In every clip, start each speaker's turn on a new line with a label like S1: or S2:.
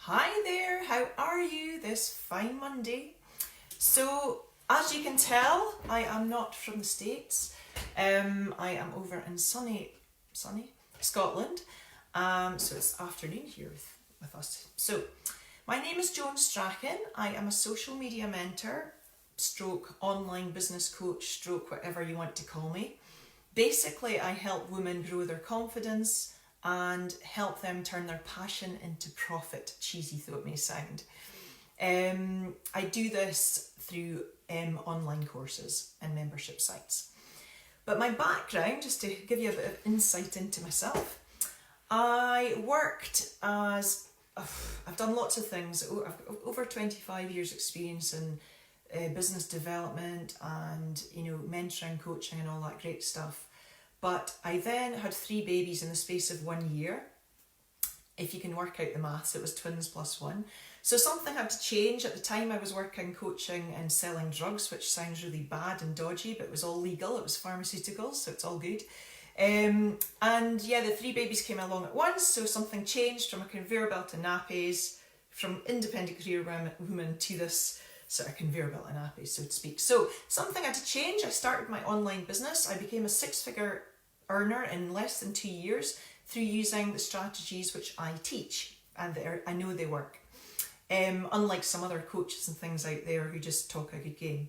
S1: Hi there, how are you this fine Monday? So, as you can tell, I am not from the States. I am over in sunny Scotland. So it's afternoon here with us. So, my name is Joan Strachen. I am a social media mentor, stroke online business coach, stroke whatever you want to call me. Basically, I help women grow their confidence and help them turn their passion into profit, cheesy though it may sound. I do this through online courses and membership sites. But my background, just to give you a bit of insight into myself, I worked as, I've done lots of things. I've got over 25 years experience in business development and, mentoring, coaching and all that great stuff. But I then had 3 babies in the space of 1 year. If you can work out the maths, it was twins plus 1. So something had to change. At the time I was working, coaching and selling drugs, which sounds really bad and dodgy, but it was all legal. It was pharmaceuticals, so it's all good. The 3 babies came along at once, so something changed from a conveyor belt to nappies, from independent career woman to this sort of conveyor belt and nappies, so to speak. So something had to change. I started my online business. I became a 6-figure earner in less than 2 years through using the strategies which I teach, and I know they work. Unlike some other coaches and things out there who just talk a good game.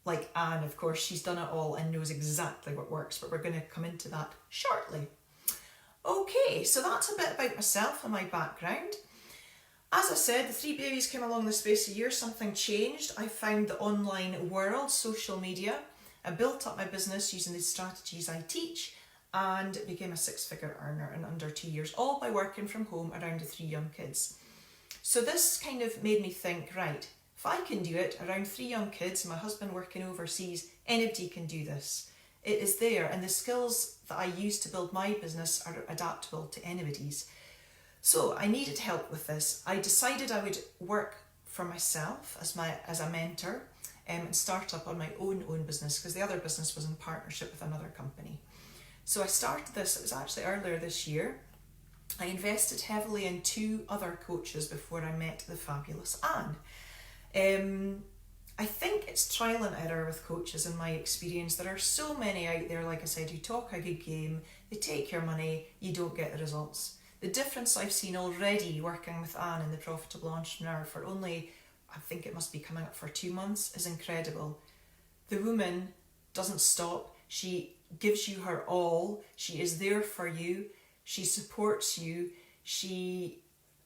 S1: Like Anne, of course, she's done it all and knows exactly what works, but we're going to come into that shortly. Okay, so that's a bit about myself and my background. As I said, the 3 babies came along in the space of a year. Something changed. I found the online world, social media. I built up my business using the strategies I teach and became a 6-figure earner in under 2 years, all by working from home around the 3 young kids. So this kind of made me think, right, if I can do it around 3 young kids, my husband working overseas, anybody can do this. It is there, and the skills that I use to build my business are adaptable to anybody's. So I needed help with this. I decided I would work for myself as a mentor and start up on my own business, because the other business was in partnership with another company. So I started this, it was actually earlier this year. I invested heavily in 2 other coaches before I met the fabulous Anne. I think it's trial and error with coaches in my experience. There are so many out there, like I said, who talk a good game, they take your money, you don't get the results. The difference I've seen already working with Anne in the Profitable Entrepreneur for only, I think it must be coming up for 2 months, is incredible. The woman doesn't stop. She gives you her all. She is there for you. She supports you.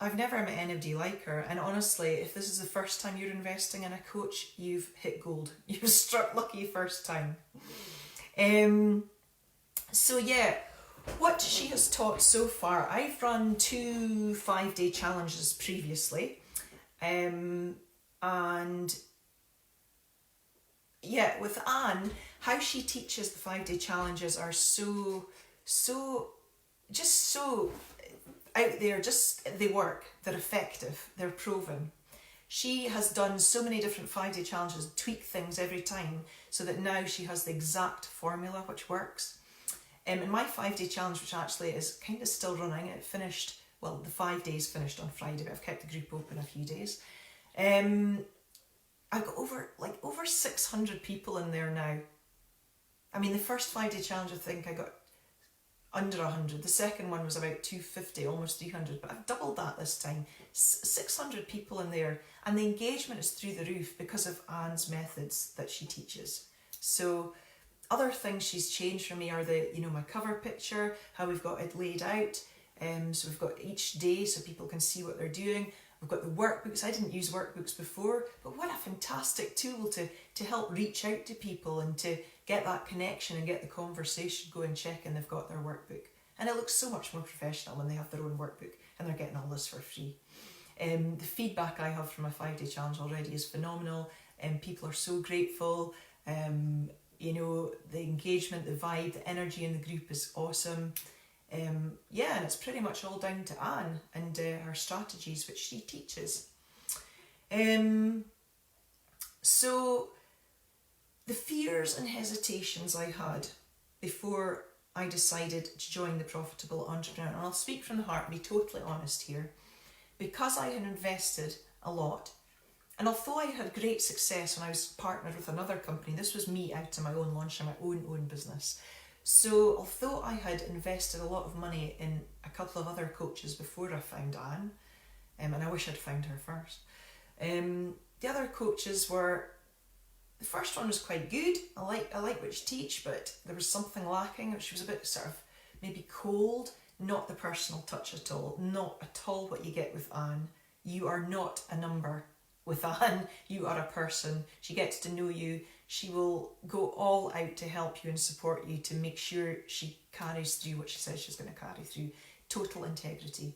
S1: I've never met anybody like her. And honestly, if this is the first time you're investing in a coach, you've hit gold. You've struck lucky first time. What she has taught so far, I've run 2 5-day challenges previously. With Anne, how she teaches the 5-day challenges are so out there. They work, they're effective, they're proven. She has done so many different 5-day challenges, tweak things every time, so that now she has the exact formula which works. In my 5-day challenge, which actually is kind of still running, it finished, well, the 5 days finished on Friday, but I've kept the group open a few days. I've got over 600 people in there now. I mean, the first 5-day challenge, I think I got under 100. The second one was about 250, almost 300, but I've doubled that this time. 600 people in there, and the engagement is through the roof because of Anne's methods that she teaches. So other things she's changed for me are my cover picture, how we've got it laid out. So we've got each day so people can see what they're doing. We've got the workbooks. I didn't use workbooks before, but what a fantastic tool to help reach out to people and to get that connection and get the conversation going, checking they've got their workbook. And it looks so much more professional when they have their own workbook and they're getting all this for free. The feedback I have from my 5-day challenge already is phenomenal, and people are so grateful. The engagement, the vibe, the energy in the group is awesome. And it's pretty much all down to Anne and her strategies which she teaches. So the fears and hesitations I had before I decided to join the Profitable Entrepreneur, and I'll speak from the heart and be totally honest here. because I had invested a lot, and although I had great success when I was partnered with another company, this was me out on my own, launching my own business. So although I had invested a lot of money in a couple of other coaches before I found Anne, and I wish I'd found her first, the other coaches were, the first one was quite good. I like what she teach, but there was something lacking. She was a bit sort of maybe cold, not the personal touch at all, not at all what you get with Anne. You are not a number with Anne, you are a person. She gets to know you. She will go all out to help you and support you to make sure she carries through what she says she's going to carry through. Total integrity.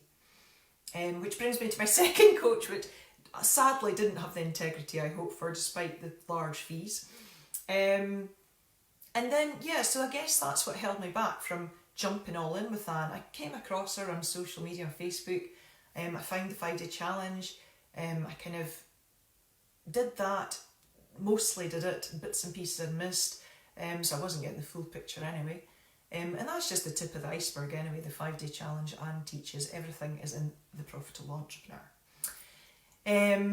S1: Which brings me to my second coach, which sadly didn't have the integrity I hoped for despite the large fees. And then, so I guess that's what held me back from jumping all in with Anne. I came across her on social media, on Facebook. I found the 5-day challenge. I kind of did that, mostly did it, bits and pieces I missed, so I wasn't getting the full picture anyway. And that's just the tip of the iceberg anyway, the 5-day challenge Anne teaches. Everything is in the Profitable Entrepreneur.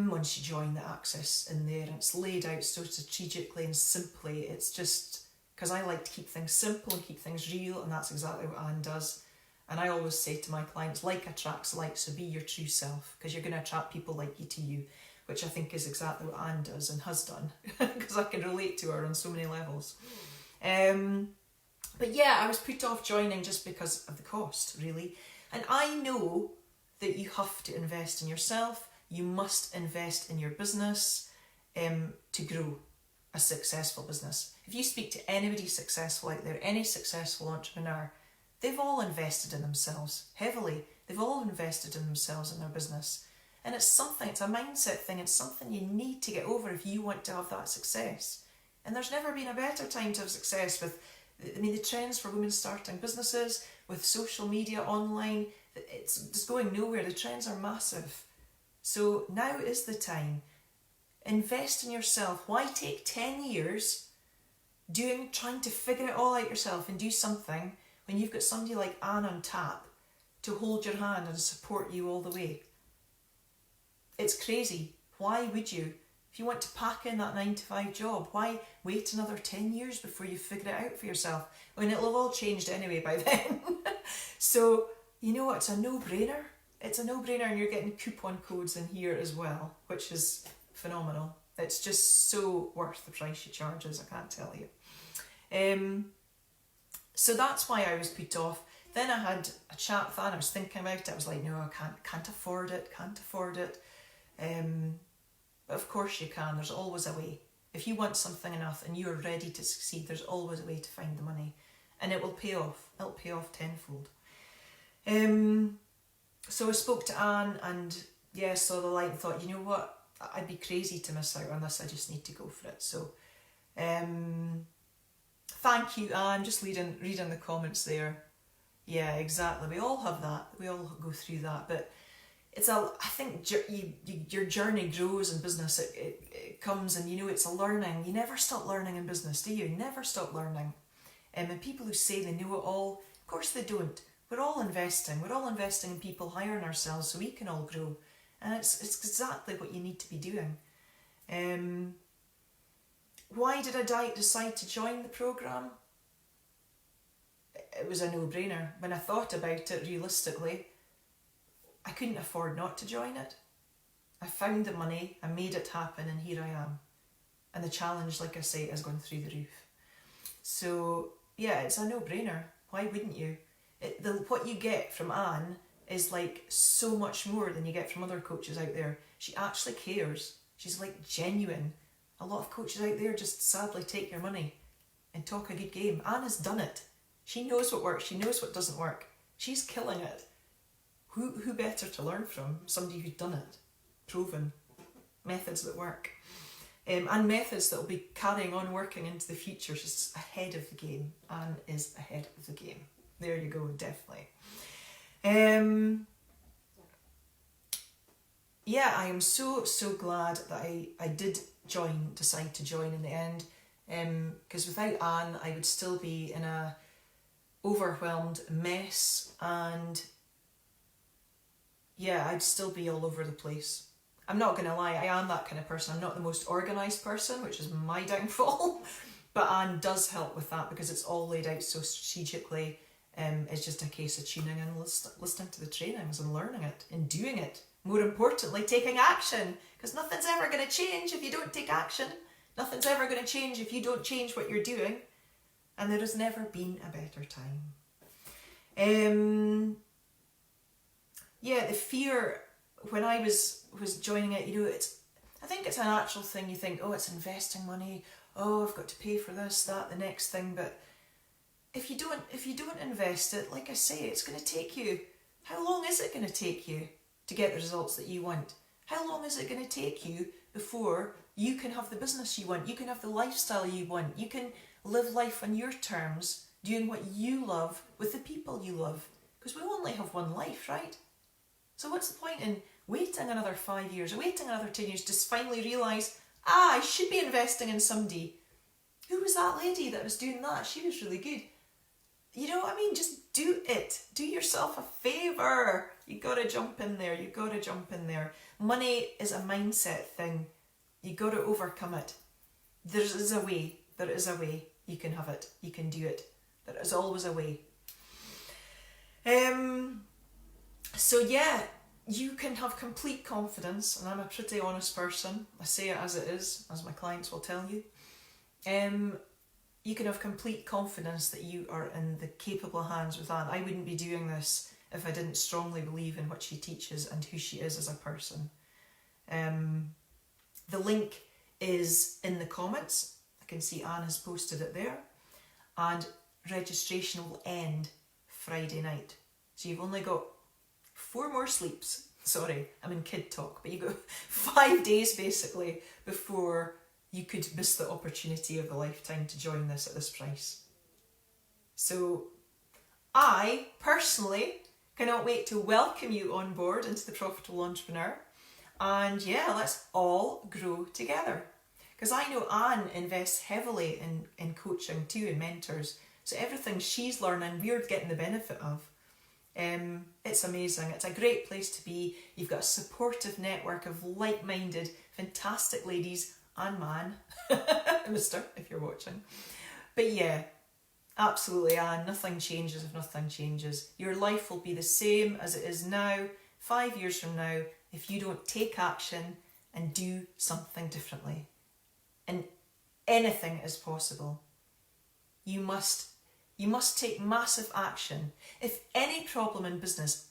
S1: Once you join, the access in there, and it's laid out so strategically and simply. It's just because I like to keep things simple and keep things real, and that's exactly what Anne does. And I always say to my clients, like attracts like, so be your true self, because you're going to attract people like you to you, which I think is exactly what Anne does and has done, because I can relate to her on so many levels. But yeah, I was put off joining just because of the cost, really. And I know that you have to invest in yourself. You must invest in your business to grow a successful business. If you speak to anybody successful out there, any successful entrepreneur, they've all invested in themselves heavily. They've all invested in themselves in their business. And it's a mindset thing. It's something you need to get over if you want to have that success. And there's never been a better time to have success with, the trends for women starting businesses, with social media, online, it's just going nowhere. The trends are massive. So now is the time. Invest in yourself. Why take 10 years trying to figure it all out yourself and do something when you've got somebody like Anne on tap to hold your hand and support you all the way? It's crazy. Why would you? If you want to pack in that 9-to-5 job, why wait another 10 years before you figure it out for yourself? When it'll have all changed anyway by then. So, you know what? It's a no-brainer. It's a no-brainer, and you're getting coupon codes in here as well, which is phenomenal. It's just so worth the price she charges, I can't tell you. So that's why I was put off. Then I had a chat with Anne. I was thinking about it. I was like, no, I can't afford it. But of course you can. There's always a way. If you want something enough and you're ready to succeed, there's always a way to find the money, and it will pay off. It'll pay off tenfold. So I spoke to Anne and saw the light and thought, you know what? I'd be crazy to miss out on this. I just need to go for it. So thank you, Anne. Just reading the comments there. Yeah, exactly. We all have that. We all go through that. But I think your journey grows in business. It comes, and it's a learning. You never stop learning in business, do you? You never stop learning. And people who say they know it all, of course they don't. We're all investing. We're all investing in people higher than ourselves so we can all grow. And it's exactly what you need to be doing. Why did I decide to join the programme? It was a no-brainer. When I thought about it realistically, I couldn't afford not to join it. I found the money, I made it happen, and here I am. And the challenge, like I say, has gone through the roof. So, yeah, it's a no-brainer. Why wouldn't you? What you get from Anne is like so much more than you get from other coaches out there. She actually cares. She's like genuine. A lot of coaches out there just sadly take your money and talk a good game. Anne has done it. She knows what works. She knows what doesn't work. She's killing it. Who better to learn from? Somebody who's done it. Proven. Methods that work. And methods that will be carrying on working into the future. She's ahead of the game. Anne is ahead of the game. There you go, definitely. Yeah, I am so glad that I did decide to join in the end. Because without Anne, I would still be in a overwhelmed mess, and yeah, I'd still be all over the place. I'm not going to lie, I am that kind of person. I'm not the most organised person, which is my downfall. But Anne does help with that because it's all laid out so strategically. It's just a case of tuning in, listening to the trainings and learning it and doing it. More importantly, taking action, because nothing's ever going to change if you don't take action. Nothing's ever going to change if you don't change what you're doing. And there has never been a better time. Yeah, the fear when I was joining it, you know, I think it's a natural thing. You think, oh, it's investing money. Oh, I've got to pay for this, that, the next thing. But if you don't invest it, like I say, it's going to take you. How long is it going to take you to get the results that you want? How long is it going to take you before you can have the business you want? You can have the lifestyle you want. You can live life on your terms, doing what you love with the people you love. Because we only have one life, right? So what's the point in waiting another 5 years or waiting another 10 years to finally realise, I should be investing in somebody. Who was that lady that was doing that? She was really good. You know what I mean? Just do it. Do yourself a favour. You got to jump in there. You got to jump in there. Money is a mindset thing. You got to overcome it. There is a way. There is a way. You can have it. You can do it. There is always a way. So yeah, you can have complete confidence, and I'm a pretty honest person. I say it as it is, as my clients will tell you. You can have complete confidence that you are in the capable hands with Anne. I wouldn't be doing this if I didn't strongly believe in what she teaches and who she is as a person. The link is in the comments. I can see Anne has posted it there. And registration will end Friday night. So you've only got 4 more sleeps. Sorry, I'm in kid talk, but you've got 5 days basically before you could miss the opportunity of a lifetime to join this at this price. So I personally cannot wait to welcome you on board into the Profitable Entrepreneur. And yeah, let's all grow together. Because I know Anne invests heavily in coaching too, and mentors. So everything she's learning, we're getting the benefit of. It's amazing. It's a great place to be. You've got a supportive network of like-minded, fantastic ladies and man, Mister, if you're watching. But yeah, absolutely, Anne, nothing changes if nothing changes. Your life will be the same as it is now, 5 years from now, if you don't take action and do something differently. And anything is possible. You must take massive action. If any problem in business,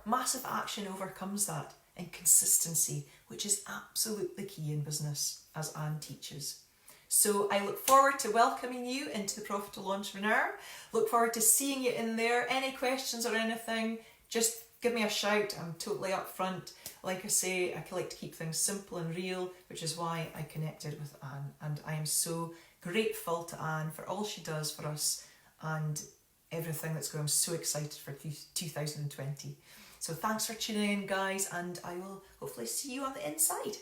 S1: massive action overcomes that, and consistency, which is absolutely key in business, as Anne teaches. So I look forward to welcoming you into the Profitable Entrepreneur. Look forward to seeing you in there. Any questions or anything, just give me a shout. I'm totally upfront. Like I say, I like to keep things simple and real, which is why I connected with Anne. And I am so grateful to Anne for all she does for us and everything that's going. I'm so excited for 2020. So thanks for tuning in, guys, and I will hopefully see you on the inside.